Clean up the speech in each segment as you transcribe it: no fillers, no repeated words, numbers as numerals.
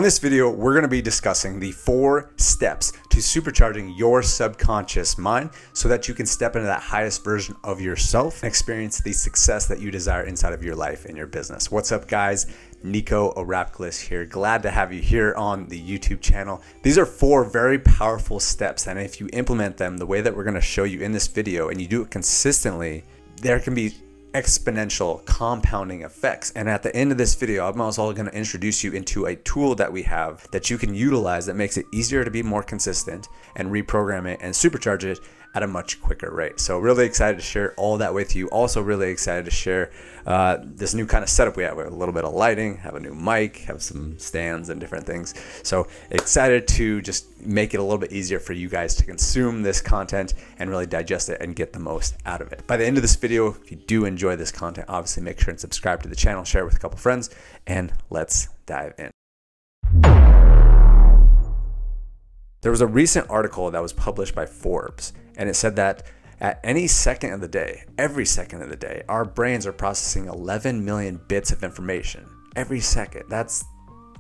In this video, we're going to be discussing the 4 steps to supercharging your subconscious mind so that you can step into that highest version of yourself and experience the success that you desire inside of your life and your business. What's up, guys? Nico Arapkalis here. Glad to have you here on the YouTube channel. These are 4 very powerful steps, and if you implement them the way that we're going to show you in this video and you do it consistently, there can be exponential compounding effects. And at the end of this video, I'm also going to introduce you into a tool that we have that you can utilize that makes it easier to be more consistent and reprogram it and supercharge it at a much quicker rate. So really excited to share all that with you. Also really excited to share this new kind of setup we have with a little bit of lighting, have a new mic, have some stands and different things. So excited to just make it a little bit easier for you guys to consume this content and really digest it and get the most out of it. By the end of this video, if you do enjoy this content, obviously make sure and subscribe to the channel, share it with a couple friends, and let's dive in. There was a recent article that was published by Forbes, and it said that at any second of the day, every second of the day, our brains are processing 11 million bits of information. Every second. That's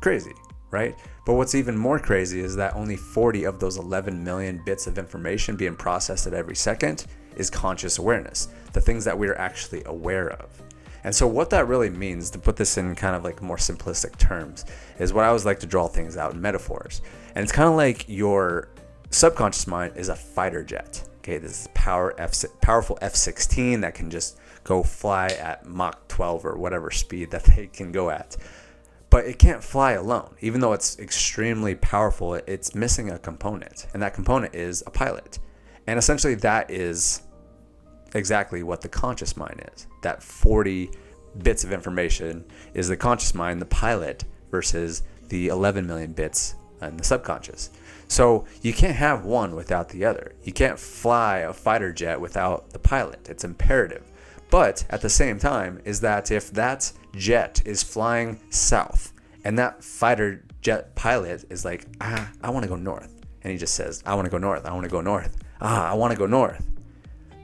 crazy, right? But what's even more crazy is that only 40 of those 11 million bits of information being processed at every second is conscious awareness, the things that we're actually aware of. And so what that really means, to put this in kind of like more simplistic terms, is what I always like to draw things out in metaphors. And it's kind of like your subconscious mind is a fighter jet. Okay, this is powerful F-16 that can just go fly at Mach 12 or whatever speed that they can go at. But it can't fly alone. Even though it's extremely powerful, it's missing a component. And that component is a pilot. And essentially that is exactly what the conscious mind is. That 40 bits of information is the conscious mind, the pilot, versus the 11 million bits in the subconscious. So you can't have one without the other. You can't fly a fighter jet without the pilot. It's imperative. But at the same time is that if that jet is flying south and that fighter jet pilot is like, I want to go north. And he just says, I want to go north. I want to go north. I want to go north.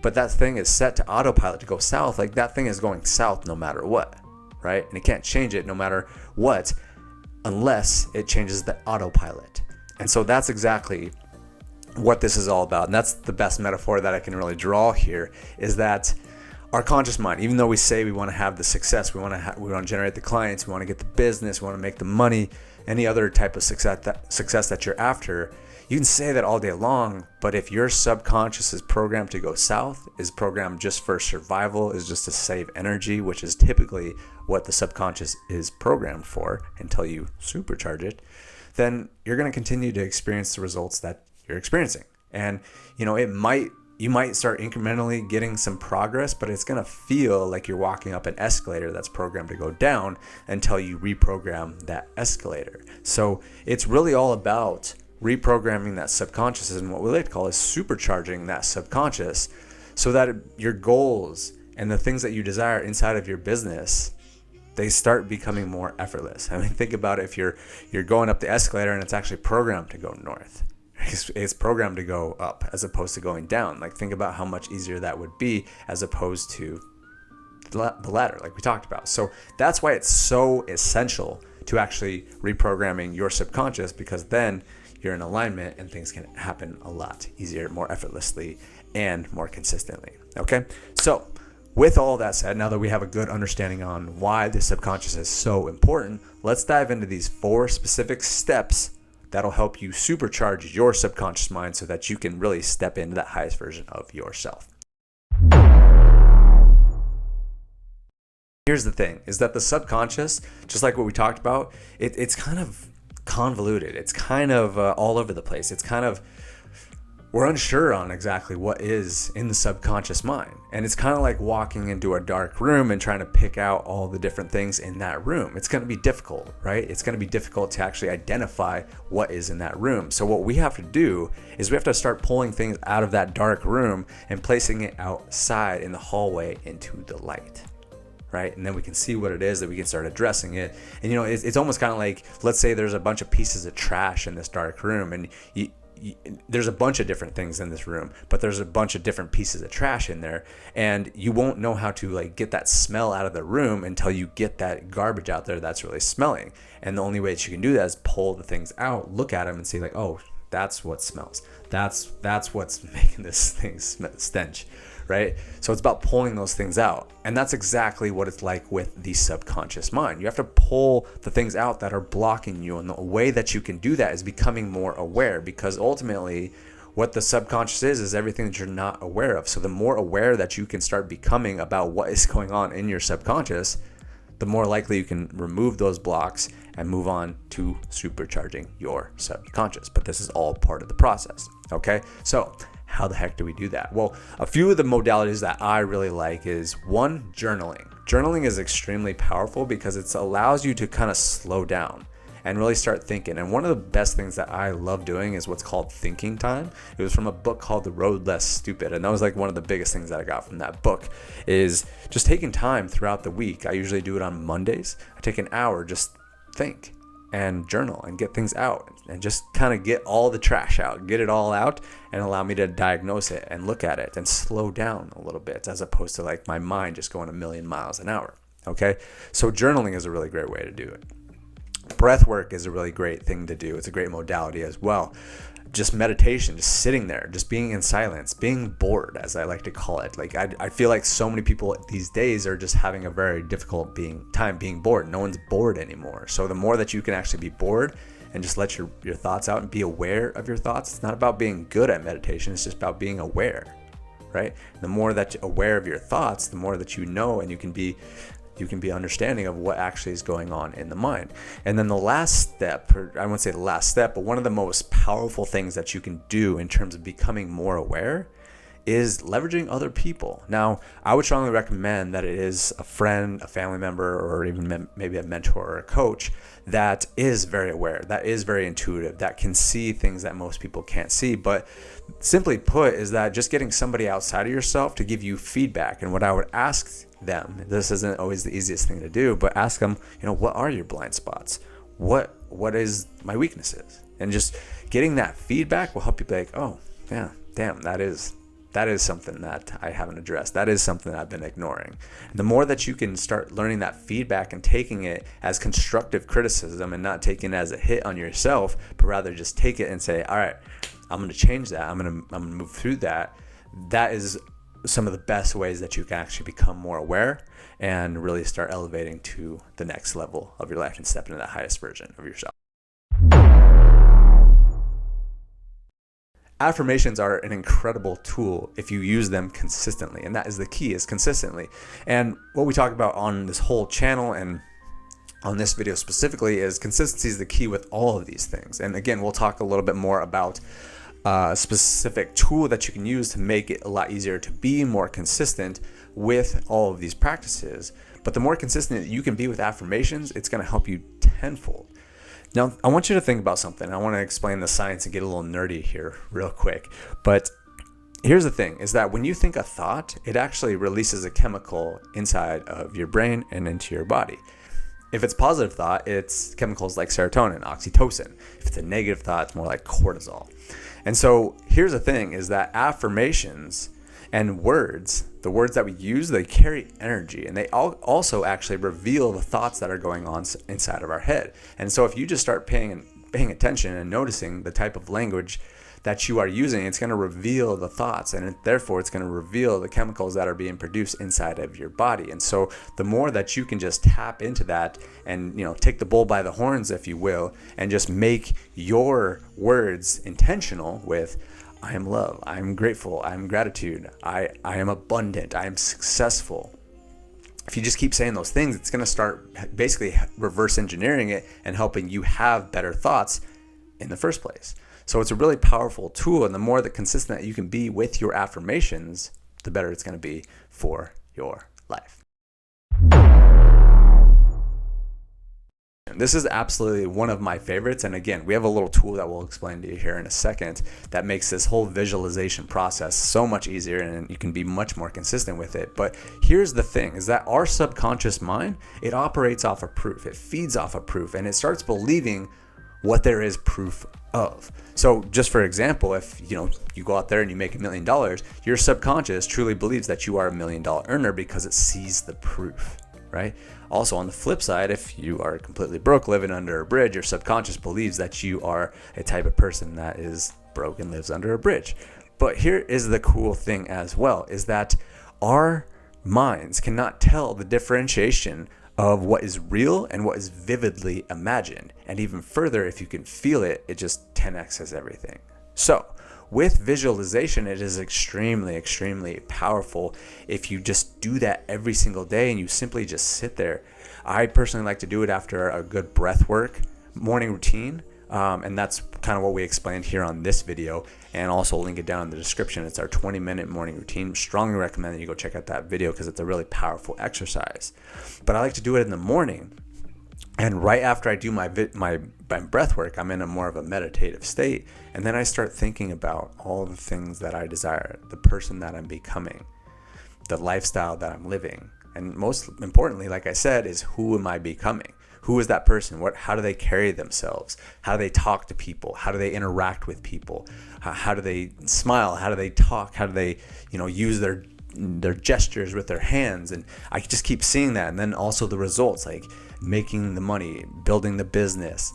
But that thing is set to autopilot to go south. Like that thing is going south no matter what, right? And it can't change it no matter what unless it changes the autopilot. And so that's exactly what this is all about. And that's the best metaphor that I can really draw here, is that our conscious mind, even though we say we want to have the success, we want to generate the clients, we want to get the business, we want to make the money, any other type of success that you're after, you can say that all day long, but if your subconscious is programmed to go south, is programmed just for survival, is just to save energy, which is typically what the subconscious is programmed for until you supercharge it, then you're going to continue to experience the results that you're experiencing. And you might start incrementally getting some progress, but it's going to feel like you're walking up an escalator that's programmed to go down until you reprogram that escalator. So it's really all about reprogramming that subconscious, and what we like to call is supercharging that subconscious so that your goals and the things that you desire inside of your business, they start becoming more effortless. I mean, think about it. If you're going up the escalator and it's actually programmed to go north, it's programmed to go up as opposed to going down. Like, think about how much easier that would be as opposed to the ladder, like we talked about. So that's why it's so essential to actually reprogramming your subconscious, because then you're in alignment and things can happen a lot easier, more effortlessly, and more consistently. Okay, so with all that said, now that we have a good understanding on why the subconscious is so important, let's dive into these 4 specific steps that'll help you supercharge your subconscious mind so that you can really step into that highest version of yourself. Here's the thing, is that the subconscious, just like what we talked about, it's kind of convoluted. It's kind of all over the place. It's kind of, we're unsure on exactly what is in the subconscious mind. And it's kind of like walking into a dark room and trying to pick out all the different things in that room. It's going to be difficult, right? It's going to be difficult to actually identify what is in that room. So what we have to do is we have to start pulling things out of that dark room and placing it outside in the hallway into the light. Right? And then we can see what it is, that we can start addressing it. And it's almost kind of like, let's say there's a bunch of pieces of trash in this dark room, and there's a bunch of different things in this room, but there's a bunch of different pieces of trash in there, and you won't know how to like get that smell out of the room until you get that garbage out there that's really smelling. And the only way that you can do that is pull the things out, look at them, and see like, oh, that's what smells. That's what's making this thing stench, right? So it's about pulling those things out. And that's exactly what it's like with the subconscious mind. You have to pull the things out that are blocking you. And the way that you can do that is becoming more aware, because ultimately what the subconscious is everything that you're not aware of. So the more aware that you can start becoming about what is going on in your subconscious, the more likely you can remove those blocks and move on to supercharging your subconscious. But this is all part of the process, okay? So how the heck do we do that? Well, a few of the modalities that I really like is one, journaling. Journaling is extremely powerful because it allows you to kind of slow down and really start thinking. And one of the best things that I love doing is what's called thinking time. It was from a book called The Road Less Stupid. And that was like one of the biggest things that I got from that book is just taking time throughout the week. I usually do it on Mondays. I take an hour, just think and journal and get things out and just kind of get all the trash out, get it all out, and allow me to diagnose it and look at it and slow down a little bit, as opposed to like my mind just going a million miles an hour. Okay. So journaling is a really great way to do it. Breath work is a really great thing to do. It's a great modality as well. Just meditation, just sitting there, just being in silence, being bored, as I like to call it. Like I feel like so many people these days are just having a very difficult time being bored. No one's bored anymore. So the more that you can actually be bored and just let your thoughts out and be aware of your thoughts. It's not about being good at meditation. It's just about being aware, right? And the more that you're aware of your thoughts, the more that you know, and you can be understanding of what actually is going on in the mind. And then the last step, or I won't say the last step, but one of the most powerful things that you can do in terms of becoming more aware is leveraging other people. Now, I would strongly recommend that it is a friend, a family member, or even maybe a mentor or a coach that is very aware, that is very intuitive, that can see things that most people can't see. But simply put is that just getting somebody outside of yourself to give you feedback. And what I would ask them, this isn't always the easiest thing to do, but ask them, what are your blind spots? What is my weaknesses? And just getting that feedback will help you be like, oh yeah, damn, that is something that I haven't addressed. That is something that I've been ignoring. And the more that you can start learning that feedback and taking it as constructive criticism and not taking it as a hit on yourself, but rather just take it and say, all right, I'm going to change that. I'm going to move through that. That is some of the best ways that you can actually become more aware and really start elevating to the next level of your life and step into the highest version of yourself. Affirmations are an incredible tool if you use them consistently, and that is the key, is consistently. And what we talk about on this whole channel and on this video specifically is consistency is the key with all of these things. And again, we'll talk a little bit more about a specific tool that you can use to make it a lot easier to be more consistent with all of these practices. But the more consistent you can be with affirmations, it's going to help you tenfold. Now, I want you to think about something. I want to explain the science and get a little nerdy here real quick. But here's the thing, is that when you think a thought, it actually releases a chemical inside of your brain and into your body. If it's a positive thought, it's chemicals like serotonin, oxytocin. If it's a negative thought, it's more like cortisol. And so here's the thing, is that affirmations and words, the words that we use, they carry energy, and they also actually reveal the thoughts that are going on inside of our head. And so if you just start paying attention and noticing the type of language that you are using, it's going to reveal the thoughts, and therefore it's going to reveal the chemicals that are being produced inside of your body. And so the more that you can just tap into that and take the bull by the horns, if you will, and just make your words intentional with, I am love, I am grateful, I am gratitude, I am abundant, I am successful. If you just keep saying those things, it's going to start basically reverse engineering it and helping you have better thoughts in the first place. So it's a really powerful tool, and the more that consistent you can be with your affirmations, the better it's going to be for your life. This is absolutely one of my favorites, and again, we have a little tool that we'll explain to you here in a second that makes this whole visualization process so much easier, and you can be much more consistent with it. But here's the thing, is that our subconscious mind, it operates off of proof. It feeds off of proof, and it starts believing what there is proof of. So just for example, if you go out there and you make $1 million, your subconscious truly believes that you are $1 million earner because it sees the proof, right? Also, on the flip side, if you are completely broke living under a bridge, your subconscious believes that you are a type of person that is broke and lives under a bridge. But here is the cool thing as well, is that our minds cannot tell the differentiation of what is real and what is vividly imagined. And even further, if you can feel it, it just 10x's everything. So with visualization, it is extremely, extremely powerful if you just do that every single day and you simply just sit there. I personally like to do it after a good breath work morning routine. And that's kind of what we explained here on this video, and also link it down in the description. It's our 20-minute morning routine. Strongly recommend that you go check out that video because it's a really powerful exercise. But I like to do it in the morning, and right after I do my breath work, I'm in a more of a meditative state, and then I start thinking about all the things that I desire, the person that I'm becoming, the lifestyle that I'm living, and most importantly, like I said, is who am I becoming? Who is that person? How do they carry themselves? How do they talk to people? How do they interact with people? How do they smile? How do they talk? How do they, use their gestures with their hands? And I just keep seeing that. And then also the results, like making the money, building the business,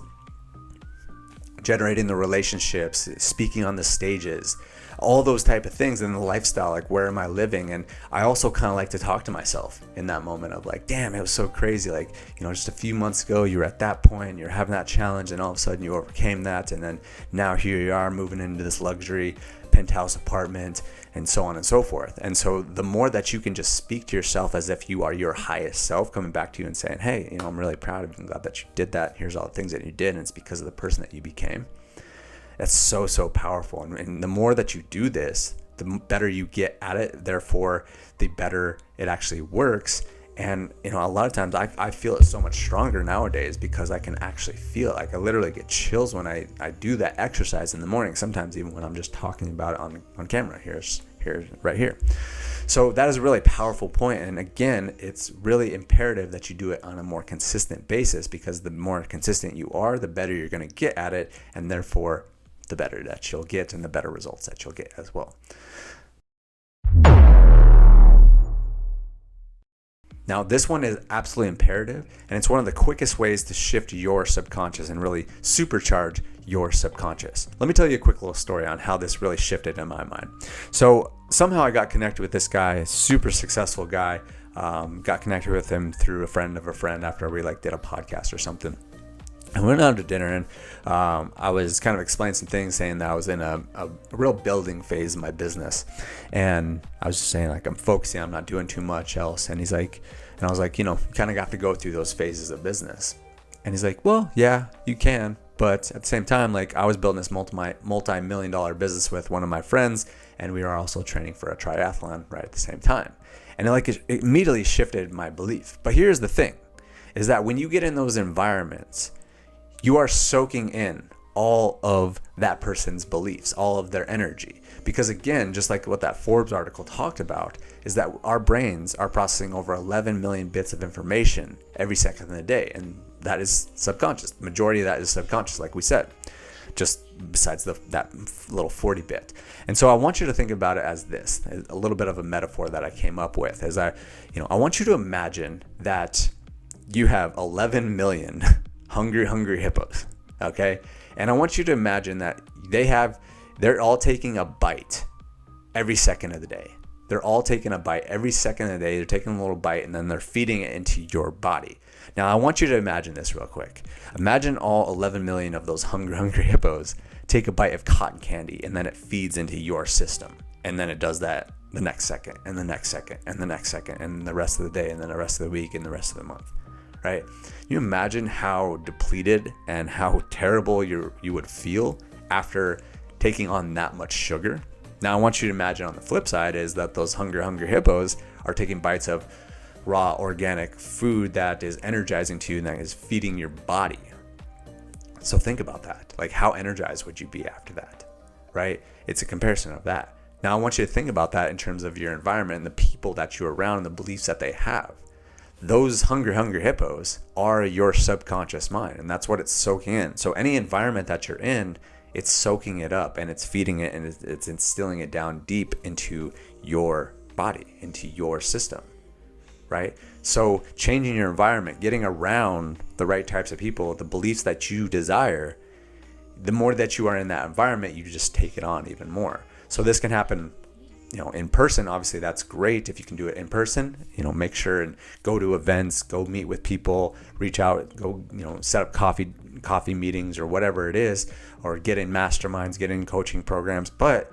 generating the relationships, speaking on the stages, all those type of things, and the lifestyle, like where am I living? And I also kind of like to talk to myself in that moment of like, damn, it was so crazy. Like, just a few months ago, you were at that point, you're having that challenge, and all of a sudden you overcame that. And then now here you are moving into this luxury penthouse apartment, and so on and so forth. And so the more that you can just speak to yourself as if you are your highest self coming back to you and saying, hey, I'm really proud of you. I'm glad that you did that. Here's all the things that you did. And it's because of the person that you became. That's so, so powerful. And the more that you do this, the better you get at it. Therefore, the better it actually works. And, a lot of times I feel it so much stronger nowadays because I can actually feel it. Like I literally get chills when I do that exercise in the morning. Sometimes even when I'm just talking about it on camera, right here. So that is a really powerful point. And again, it's really imperative that you do it on a more consistent basis, because the more consistent you are, the better you're going to get at it. And therefore, the better that you'll get and the better results that you'll get as well. Now, this one is absolutely imperative, and it's one of the quickest ways to shift your subconscious and really supercharge your subconscious. Let me tell you a quick little story on how this really shifted in my mind. So somehow I got connected with this guy, a super successful guy. Got connected with him through a friend of a friend after we did a podcast or something. I went out to dinner, and I was kind of explaining some things, saying that I was in a real building phase of my business. And I was just saying, I'm focusing, I'm not doing too much else. And he's like, and I was like, you kind of got to go through those phases of business. And he's like, well, yeah, you can. But at the same time, I was building this multi-million-dollar business with one of my friends, and we were also training for a triathlon right at the same time. And it immediately shifted my belief. But here's the thing, is that when you get in those environments, you are soaking in all of that person's beliefs, all of their energy. Because again, just like what that Forbes article talked about, is that our brains are processing over 11 million bits of information every second of the day. And that is subconscious. The majority of that is subconscious, like we said, just besides that little 40 bit. And so I want you to think about it as this, a little bit of a metaphor that I came up with, is I want you to imagine that you have 11 million hungry hippos, okay? And I want you to imagine that they're all taking a bite every second of the day. They're all taking a bite every second of the day. They're taking a little bite, and then they're feeding it into your body. Now, I want you to imagine this real quick. Imagine all 11 million of those hungry hippos take a bite of cotton candy, and then it feeds into your system. And then it does that the next second, and the next second, and the next second, and the rest of the day, and then the rest of the week, and the rest of the month. Right? You imagine how depleted and how terrible you would feel after taking on that much sugar. Now, I want you to imagine on the flip side is that those hungry hippos are taking bites of raw organic food that is energizing to you and that is feeding your body. So think about that. How energized would you be after that? Right? It's a comparison of that. Now, I want you to think about that in terms of your environment and the people that you're around and the beliefs that they have. Those hungry hippos are your subconscious mind, and that's what it's soaking in. So any environment that you're in it's soaking it up and it's feeding it, and it's instilling it down deep into your body, into your system, right? So changing your environment, getting around the right types of people, the beliefs that you desire, the more that you are in that environment, you just take it on even more. So this can happen, in person. Obviously that's great if you can do it in person. Make sure and go to events, go meet with people, reach out, go, set up coffee meetings or whatever it is, or get in masterminds, get in coaching programs. But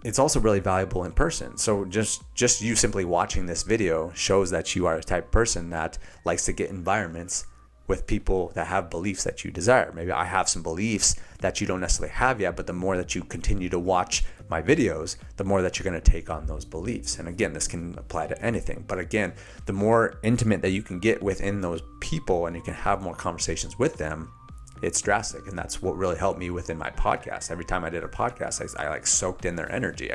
it's also really valuable in person. So just you simply watching this video shows that you are a type of person that likes to get environments with people that have beliefs that you desire. Maybe I have some beliefs that you don't necessarily have yet, but the more that you continue to watch my videos, the more that you're going to take on those beliefs. And again, this can apply to anything. But again, the more intimate that you can get within those people and you can have more conversations with them, it's drastic. And that's what really helped me within my podcast. Every time I did a podcast, I like soaked in their energy.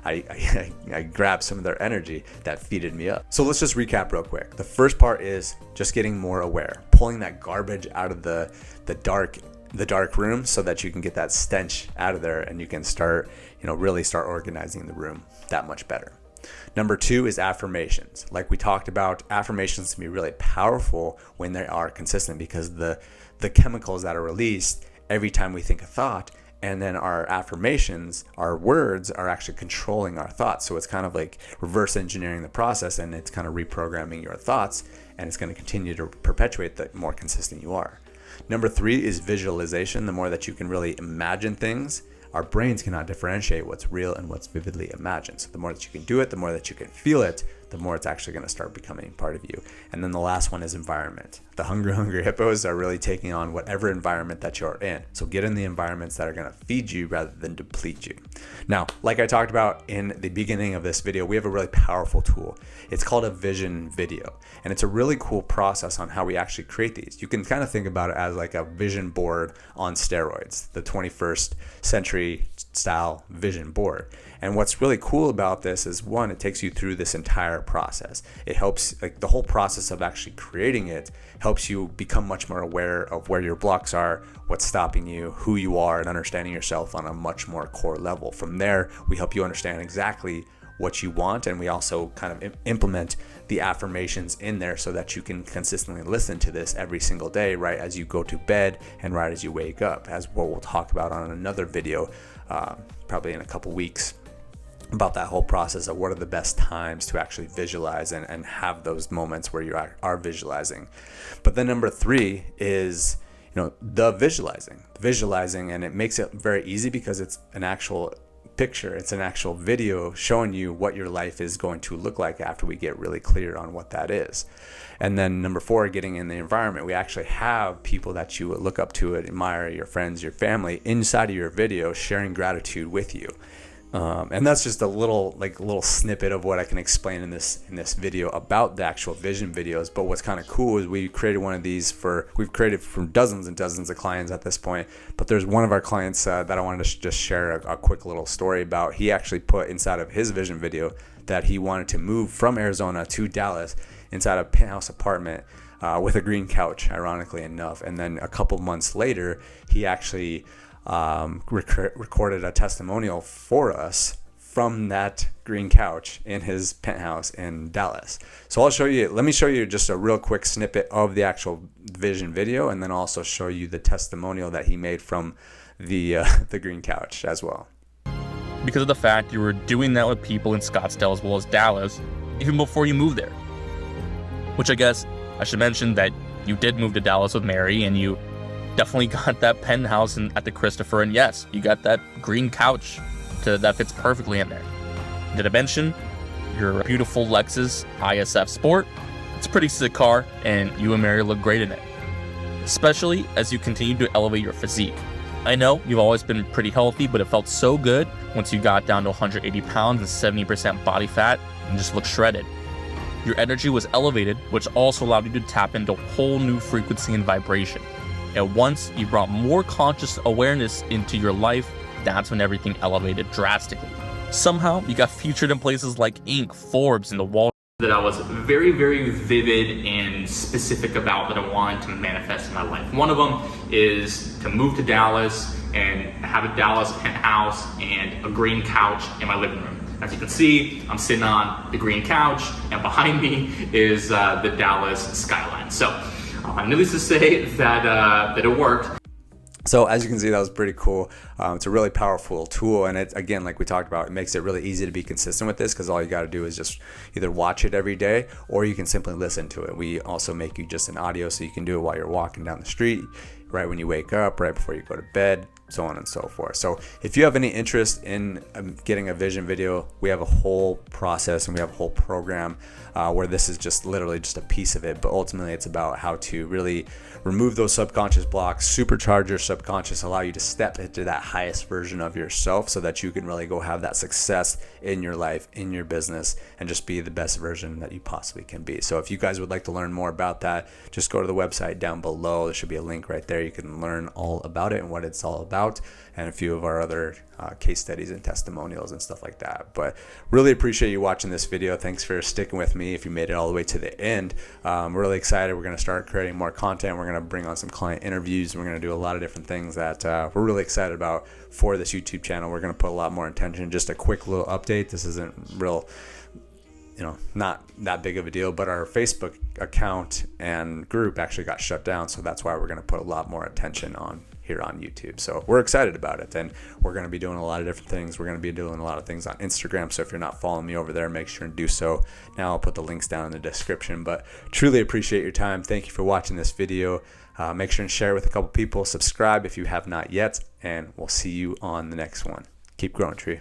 I grabbed some of their energy that feeded me up. So let's just recap real quick. The first part is just getting more aware, pulling that garbage out of the dark room so that you can get that stench out of there and you can start, really start organizing the room that much better. Number 2 is affirmations. Like we talked about, affirmations can be really powerful when they are consistent, because the chemicals that are released every time we think a thought, and then our affirmations, our words, are actually controlling our thoughts. So it's kind of like reverse engineering the process, and it's kind of reprogramming your thoughts, and it's going to continue to perpetuate the more consistent you are. Number 3 is visualization. The more that you can really imagine things, our brains cannot differentiate what's real and what's vividly imagined. So the more that you can do it, the more that you can feel it, the more it's actually going to start becoming part of you. And then the last one is environment. The hungry hippos are really taking on whatever environment that you're in. So get in the environments that are going to feed you rather than deplete you. Now, like I talked about in the beginning of this video, we have a really powerful tool. It's called a vision video. And it's a really cool process on how we actually create these. You can kind of think about it as like a vision board on steroids, the 21st century style vision board. And what's really cool about this is, one, it takes you through this entire process. It helps, like the whole process of actually creating it helps you become much more aware of where your blocks are, what's stopping you, who you are, and understanding yourself on a much more core level. From there, we help you understand exactly what you want, and we also kind of implement the affirmations in there so that you can consistently listen to this every single day, right as you go to bed and right as you wake up, as what we'll talk about on another video probably in a couple weeks, about that whole process of what are the best times to actually visualize and have those moments where you are visualizing. But then number 3 is the visualizing, and it makes it very easy because it's an actual picture, it's an actual video showing you what your life is going to look like after we get really clear on what that is. And then number 4, getting in the environment. We actually have people that you look up to, admire, your friends, your family, inside of your video, sharing gratitude with you. And that's just a little snippet of what I can explain in this video about the actual vision videos. But what's kind of cool is we created one of these we've created from dozens and dozens of clients at this point. But there's one of our clients that I wanted to just share a quick little story about. He actually put inside of his vision video that he wanted to move from Arizona to Dallas inside a penthouse apartment with a green couch, ironically enough. And then a couple months later, he actually recorded a testimonial for us from that green couch in his penthouse in Dallas. So let me show you just a real quick snippet of the actual vision video, and then also show you the testimonial that he made from the green couch as well. Because of the fact you were doing that with people in Scottsdale as well as Dallas, even before you moved there. Which I guess I should mention that you did move to Dallas with Mary, and you definitely got that penthouse at the Christopher, and yes, you got that green couch that fits perfectly in there. Did I mention your beautiful Lexus ISF Sport? It's a pretty sick car, and you and Mary look great in it, especially as you continue to elevate your physique. I know you've always been pretty healthy, but it felt so good once you got down to 180 pounds and 70% body fat and just looked shredded. Your energy was elevated, which also allowed you to tap into a whole new frequency and vibration. And once you brought more conscious awareness into your life, that's when everything elevated drastically. Somehow, you got featured in places like Inc., Forbes, and the Wall that I was very, very vivid and specific about that I wanted to manifest in my life. One of them is to move to Dallas, and have a Dallas penthouse and a green couch in my living room. As you can see, I'm sitting on the green couch, and behind me is the Dallas skyline. So needless to say that it worked. So as you can see, that was pretty cool. It's a really powerful tool, and it, again, like we talked about, it makes it really easy to be consistent with this, because all you got to do is just either watch it every day, or you can simply listen to it. We also make you just an audio, so you can do it while you're walking down the street, right when you wake up, right before you go to bed, so on and so forth. So if you have any interest in getting a vision video, we have a whole process and we have a whole program where this is just literally just a piece of it, but ultimately it's about how to really remove those subconscious blocks, supercharge your subconscious, allow you to step into that highest version of yourself so that you can really go have that success in your life, in your business, and just be the best version that you possibly can be. So if you guys would like to learn more about that, just go to the website down below. There should be a link right there. You can learn all about it and what it's all about, and a few of our other case studies and testimonials and stuff like that. But really appreciate you watching this video. Thanks for sticking with me if you made it all the way to the end. We're really excited. We're going to start creating more content. We're going to bring on some client interviews. We're going to do a lot of different things that we're really excited about for this YouTube channel. We're going to put a lot more intention. Just a quick little update. This isn't real, not that big of a deal, but our Facebook account and group actually got shut down. So that's why we're going to put a lot more attention on here on YouTube. So we're excited about it, and we're going to be doing a lot of different things. We're going to be doing a lot of things on Instagram. So if you're not following me over there, make sure and do so. Now I'll put the links down in the description, but truly appreciate your time. Thank you for watching this video. Make sure and share it with a couple people. Subscribe if you have not yet, and we'll see you on the next one. Keep growing, Tree.